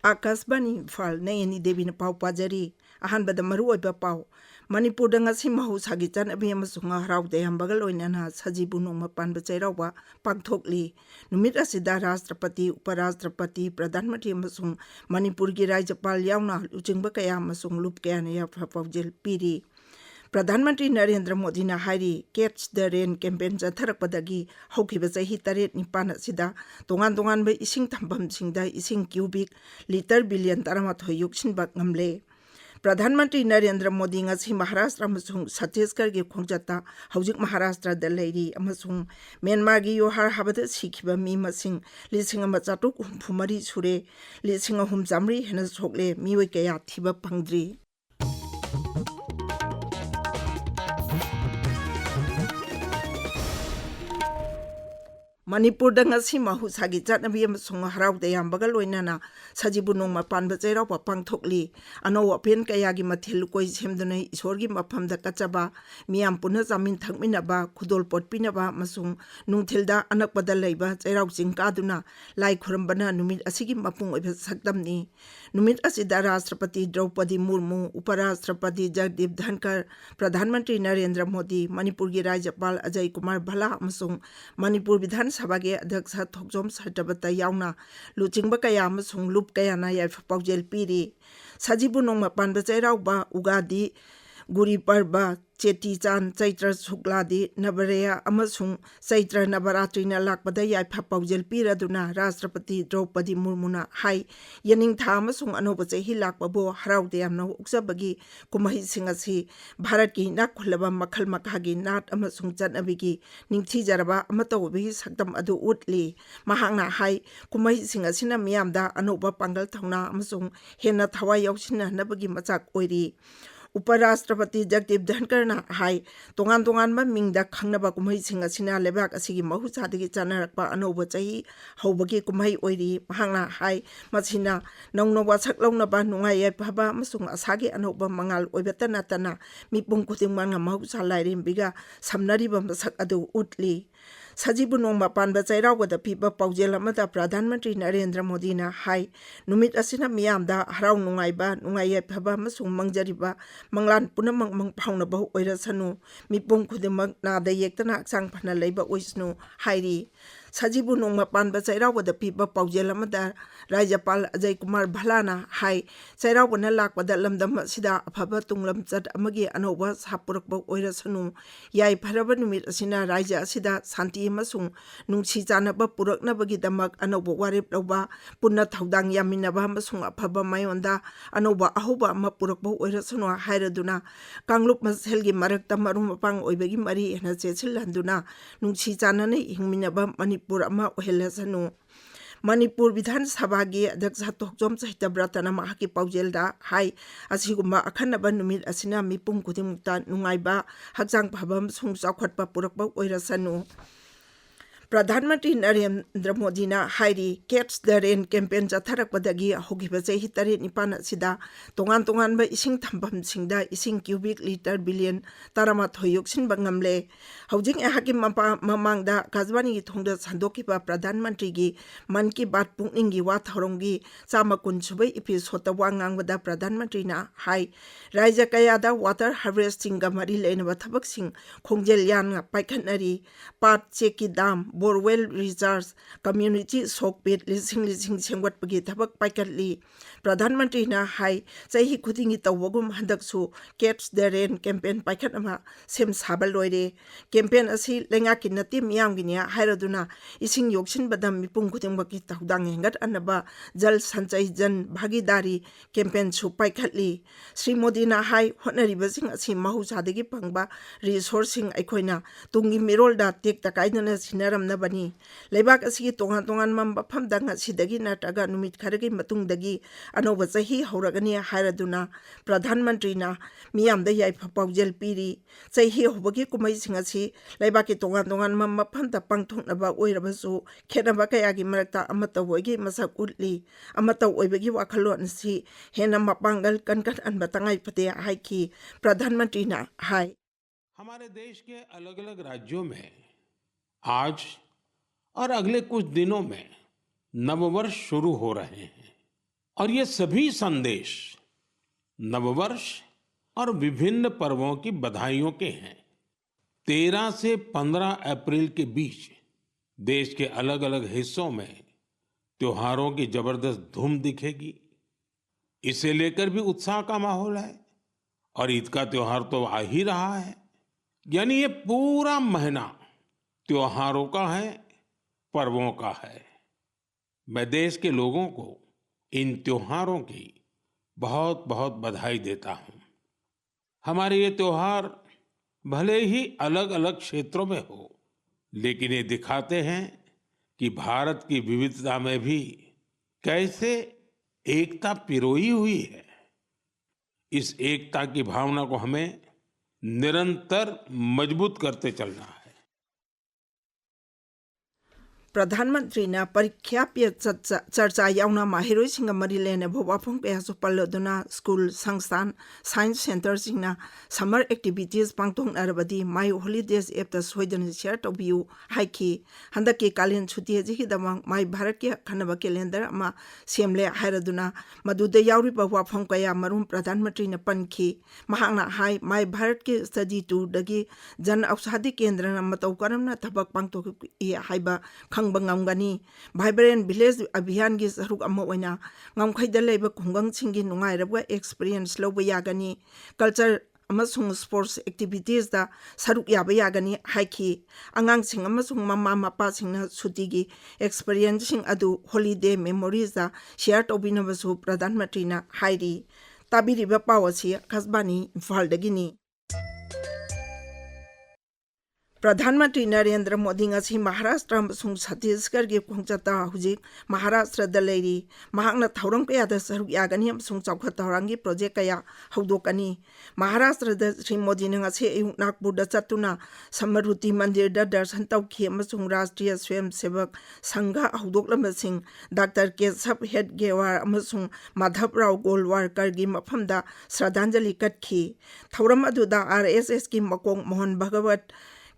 आकाशवाणी इम्फाल नयनी देवी पाव पाजरी अहनबद मरुओइबा पाव Manipur ngasi mahusagi chanabi amasung haraude hambagal oinana sajibu nongma panba chairauba pangthokli numit asida rashtrapati uparashtrapati pradhan mantri amasung manipur gi rajyapal yauna luchingba kaya amasung lup kaya ne yaphapawjel piri प्रधानमंत्री नरेंद्र मोदी ने हारी catch the rain campaign चथरकपदगी हौखिबा चही 7-9 असिदा तोंगान तोंगान बे इसिंग थंबम सिंगदा इसिंग cubic litre billion तरमाथोय युक्सिनबा ngamle प्रधानमंत्री Narendra Modi ngasi Maharashtra अमसुंग Chhattisgarh के खोंजता हौजिक Maharashtra the Larry अमसुंग Myanmar गी योहार हाबद सिखिबा मी मसिंग लिसिंग अमा चाटुक हुमरी सुरे लिसिंग हुम जामरी हेन सोकले मिवै कया थिबा पंगद्री Manipur ngasi mahusagi chanabi amasung haraude yambaga loinana sajibu nongma panba chairauba pangthokli ano apen kayagi mathil koi semdunai isorgi maphamda kachaba miyam puna jamin thakminaba khudol potpinaba masung nungthilda anakpada leiba chairau jingkaduna lai khurambana numit asigi mapung oiba sakdamni numit asida rashtrapati Draupadi Murmu uparashtrapati Jagdeep Dhankar प्रधानमंत्री नरेंद्र मोदी मणिपुर की राज्यपाल अजय कुमार भला अमसुंग मणिपुर विधान सभा के अध्यक्ष थोकजोम सटबता यावना लुचिंग कया अमसुंग loop कयाना याफपावजेल पीरी सजीबु नोंगमा पानबा चैराउबा उगादी गुरी पर्व चेटी चांद चैत्र शुक्लादी नवरेया अमसुंग चैत्र नवरात्रिना लाकपदा याफा पावजेल पीरदुना राष्ट्रपति द्रौपदी मुर्मुना हाई यनिंग था अमसुंग अनोब चही लाकपबो हराउदे यामना उक्सबगी कुमहि सिंग असि भारत की नाक खुलबा मखल मखागी नाट अमसुंग चनबीगी निंगथि जरबा अमतौबी सक्तम अदु उटली महांगना हाई कुमहि सिंग असिना मियामदा अनोबा पांगल थौना अमसुंग हेना थवा याउसिना नबगी मचाक ओइरी उपराष्ट्रपति जगदीप धनकर हाई तोंगान तोंगान मिंगदा खंगनबा कुमहि सिंग असिना लेबाक असिगी महुचादगी चानरकपा अनौब चही हौबगी कुमहि ओइरी महांगना हाई मसिना नौनोबा सकलौनबा नुंगाई याफबा अमसुंग असागी अनौब मंगाल ओइबता नतना मिपुंग खुदिंगमांगा महुचा लाइरेंबिगा समनरिबा मसक अदु उटली सजीबु नोंगमा पानबा चैराउबदा पीबा पाउजेल अमदा प्रधानमंत्री नरेंद्र मोदी ना हाई नुमित असिना मियामदा हराउ नुंगाइबा नुंगाई याफबा अमसुंग मंगजरिबा मंगलान पुनमंग मंग फाउनबा ओइरसनु मिपुंग खुदिमक नादा येक्तना हक्चांग फना लैबा ओइसनु हाइरी सजीबु नोंगमा पानबा चैराउबदा पीबा पाउजेल अमदा राज्यपाल अजय कुमार भलाना हाई चैराउबना लाकपदा लमदम असिदा अफबा तुंगलम चट अमगी अनौबा सापुरकबा ओइरसनु याई फरबा नुमित असिना राज्य असिदा शांति अमसुंग नुंगसी चानबा पुरकनबगीदमक अनौबा वारेप लौबा पुन्ना थौदांग यामिनबा अमसुंग अफबा मायोंदा अनौबा अहुबा अमा पुरकबा ओइरसनु हाइरदुना कांगलुप मसेलगी मरकता मरुम मपांग ओइबगी मरी हेना चेसिलहंदुना नुंगसी चाननै हिंमिनबा मणिपुर अमा ओहेलसनु मणिपुर विधान सभा के अध्यक्ष थोकजोम सहितब्रतना महाकी पाउजेलदा हाई असिगुम्बा अखनबा नुमित असिना मिपुंग खुदिमुक्ता नुंगाइबा हक्चांग फबम सुंग चाखटपा पुरकबा ओइरसनु प्रधानमंत्री नरेंद्र मोदी ने हाइरी कैच द रेन कैंपेन चथरकपदगी हौखिबा चही 7-9 असिदा तोंगान तोंगान इसिंग थंबम सिंगदा इसिंग क्यूबिक लीटर बिलियन तरमाथोय युक्सिनबा ngamle हौजिंग एहाकी ममांगदा काजवानी की थोंगदा संदोखिबा प्रधानमंत्री की मन की बात पुंगनिंगी वा थौरंगी 150 एपिसोड वा ngangbada प्रधानमंत्री ना हाई राज्य कयादा वाटर हार्वेस्टिंग गा मरी लेनबा थबकसिंग खोंजेल यान पाइखनरी पाट चेकी दाम बोरवेल रिचार्ज कम्युनिटी सोकपेट लिसिंग सेंगवटपगी थबक पाइकटली प्रधानमंत्री ना हाई चही खुदिंगी तवगुम हंदकसु कैच द रेन कैंपेन पाइखटमा सेम साबल लोइरे कैंपेन असि लेंगाकी नति मियामगिनिया हाइरदुना इसिंग योक्सिनबदा मिपुंग खुदिंगबकी तौदांग हेंगत अनबा जल संचय जन भागीदारी कैंपेन सु पाइखटली श्री मोदी ना हाई होनरिबसिंग असि महुचादगी पंगबा रिसोर्सिंग अखोइना तुंगी मिरोलदा टेक तकाइदना सिनरम नबनी लेबाक असि तोंगान तोंगान मफमदा ngasiदगी नटगा नुमित खरगी मतुंगदगी अनोब चही हौरगनी हाइरदुना प्रधानमंत्री ना मियामदा याइफा पाउजेल पीरी चही होबगी कुमई सिंगसी लेबाकी तोंगान तोंगान मफमदा पांगथोकनबा ओइरबसु खेनबा कयागी मरकता अमतवोगी मसक उटली अमतवोइबगी वाखलोनसी हेना मपांगल कनकन अनबतंगाई फते हाइकी प्रधानमंत्री ना हाई हमारे देश के अलग-अलग राज्यों में आज और अगले कुछ दिनों में नववर्ष शुरू हो रहे हैं और ये सभी संदेश नववर्ष और विभिन्न पर्वों की बधाइयों के हैं। 13 से 15 अप्रैल के बीच देश के अलग अलग हिस्सों में त्योहारों की जबरदस्त धूम दिखेगी। इसे लेकर भी उत्साह का माहौल है और ईद का त्योहार तो आ ही रहा है। यानी ये पूरा महीना त्योहारों का है, पर्वों का है। मैं देश के लोगों को इन त्योहारों की बहुत बहुत बधाई देता हूं। हमारे ये त्योहार भले ही अलग अलग क्षेत्रों में हो, लेकिन ये दिखाते हैं कि भारत की विविधता में भी कैसे एकता पिरोई हुई है। इस एकता की भावना को हमें निरंतर मजबूत करते चलना है। प्रधानमंत्री ने परीक्षा पे चर्चा यावना माहिरोइसिंग मरी लेने वाफम कयासु पल्लदुना स्कूल संस्थान साइंस सेंटर सिंगना समर एक्टिविटीज पांगथोंगनारबदी माय हॉलीडेज एप ता सोइदन शेयर तोबियु हाइकी हंदकी कालीन छुट्टी जिहि दमंग माय भारत के खनब कैलेंडर अमा सेमले हायरदुना मदुदे यावरिबा वाफम कया मरुम प्रधानमंत्री ने पनखी महांगना हाय माय भारत के स्टडी टूर दगी जन औषधि केंद्र न मतौ करमना थबक पांगथोक हाइबा खंगबंगमगनी वाइब्रेंट विलेज अभियान की सरुक अमा ओइना ngमखैदा लेबा खुंगंगसिंगी नुंगाइरबा एक्सपीरियंस लौबा यागनी कल्चर अमसुंग स्पोर्ट्स एक्टिविटीज दा सरुक याबा यागनी हाइकी अंगांगसिंग अमसुंग ममा मपासिंगना सुटीगी एक्सपीरियंसिंग अदु हॉलीडे मेमोरीज दा शेयर तोबिनबसु प्रधानमंत्री ना हाइरी ताबिरिबा पावसी खसबानी इम्फाल दगिनी। प्रधानमंत्री नरेंद्र मोदी ngasi महाराष्ट्र अमसुंग छत्तीसगढ़ की खोंगचता हुजिक महाराष्ट्र दलेरी महांगना थौरंग कया द सरुक यागनी अमसुंग चौखत थौरंगी प्रोजेक्ट कया हौदोकनी। महाराष्ट्र द श्री मोदी ने ngasi अयुक नागपुर द चतुना समरुति मंदिर द दर्शन तौखी अमसुंग राष्ट्रीय स्वयंसेवक संघ हौदोकलमसिंग डॉक्टर केशव हेडगेवार अमसुंग माधवराव गोलवारकर की मफमदा श्रद्धांजलि कटखी। थौरम अदुदा आरएसएस की मकोंग मोहन भगवत,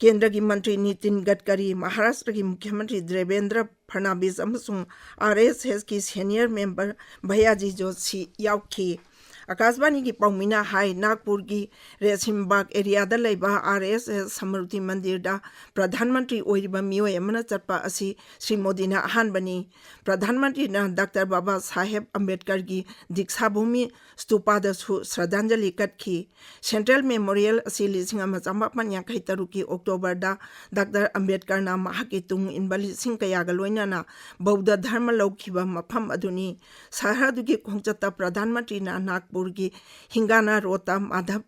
केंद्र की मंत्री नितिन गडकरी, महाराष्ट्र की मुख्यमंत्री देवेंद्र फडणवीस अमसुंग आरएसएस की सीनियर मेंबर भैयाजी जोशी याउखी। आकाशवाणी की पौमिना हाई नागपुर की रेसिमबाग एरिया लेबा आरएसएस समृद्धि मंदिर दा प्रधानमंत्री ओइरिबा मियोय अमना चटपा असी श्री मोदी ना अहानबनी। प्रधानमंत्री ना डॉक्टर बाबा साहेब अम्बेडकर की दीक्षा भूमि स्तूपा दसु श्रद्धांजलि कटखी। सेंट्रल मेमोरियल असी 1953 की अक्टोबर दा डॉक्टर अम्बेडकर ना महाकी तुंग इनबली सिंह कयागा लोइनाना बौद्ध धर्म लौखिबा मफम अदुनी। शहर दुगी खोंगचता प्रधानमंत्री ना नागपुर की हिंगाना रोता माधव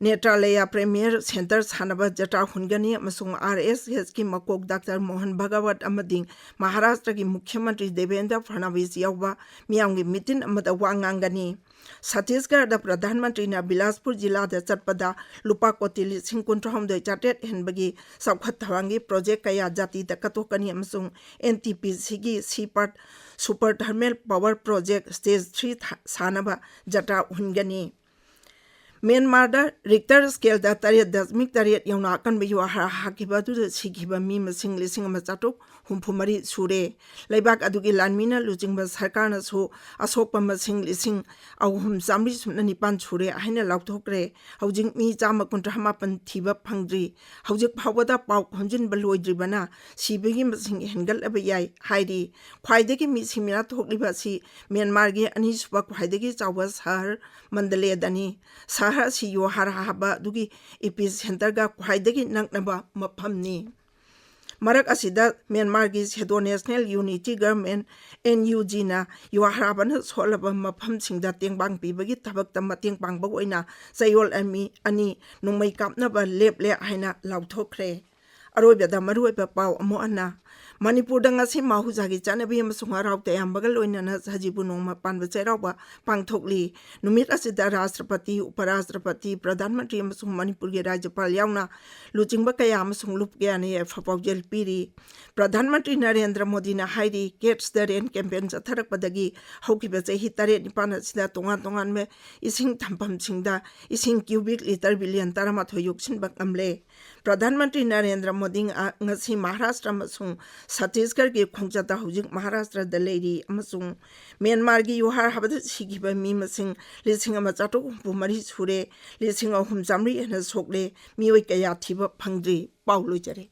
नेत्रालय प्रीमियर सेंटर सानब जटा हुनगनी अमसुंग आरएसएस की मकोक डॉक्टर मोहन भगवत अमदिंग महाराष्ट्र की मुख्यमंत्री देवेंद्र फडणवीस यावबा मियांगी मीटिंग अमदा वांगांगनी। छत्तीसगढ़ द प्रधानमंत्री ना बिलासपुर जिला द चटपदा लुपा कोटी 19 चाटेट हेनबगी सौखत थवांगी प्रोजेक्ट कया जाति द कतोकनी अमसुंग एनटीपीसी की Sipat super thermal power project stage 3 सानब जटा हुनगनी। म्यांमार रिक्टर स्केल 8.8 यौना अकनब युवा हाकिबदु सिखिबा मी मसिंग 4,364 सूरे। लेबाक अदुगी लानमीना लुजिंगबा सरकारनसु असोकपा मसिंग 3,397 सूरे हाइना लाउथोक्रे। हौजिंग मी 159 थीबा फंगद्री। हौजिक फावदा पाउ खंजिनबा लोइद्रिबना सिबगी मसिंग हेंगलबा याय हाइरी। ख्वाइदगी मी सिमिना थोकलिबा सि म्यांमार गी अनिसुबा ख्वाइदगी चावबा शहर मंडलेदनी। शहर से योहाराबा दुगी एपी सेंटर का ख्वाइदगी नकनबा मफमनी। मरक असिदा म्यांमार की सेदो नेशनल यूनिटी गवर्नमेंट एनयूजी ना योहाराबन सोलब मफम सिंगदा तेंगबांग पीबगी थबक मतेंग पांगबग ओइना चयोल अनि नुंगमै कापनबा लेपले हाइना लाउथोखरे। अरोइबदा मरुइबा पाउ अमो अन्ना मणिपुर दंगासी माहुजागी चानबी अमसुंग हराव तयामबगा लोइनना सजिबु नोंगमा पानबा चैरावबा पांगथोकली। नुमित असिदा राष्ट्रपति, उपराष्ट्रपति, प्रधानमंत्री अमसुंग मणिपुर के राज्यपाल यावना लुचिंगबा कया अमसुंग लुप कयाने फपाउजेल पीरी। प्रधानमंत्री नरेंद्र मोदी ना हाइरी कैट्स द रेन कैंपेन चथरकपदगी हौकिबा चही 9 असिदा तोंगान में इसिंग थंफम सिंगदा इसिंग क्यूबिक लीटर बिलियन 18 योक्सिनबा नमले। प्रधानमंत्री नरेंद्र मोदी ngasi महाराष्ट्र अमसुंग छत्तीसगढ़ की खोंगचता हुजिक महाराष्ट्र द लेरी अमसुंग म्यांमार की युहार हबद सिगिबा मी मसिंग लिसिंग अमा चाटुक हुंफु मरी सुरे लिसिंग अहुम जामरी हना सोकले मियोय कया थिबा फंगद्री पाउ लोइजरे।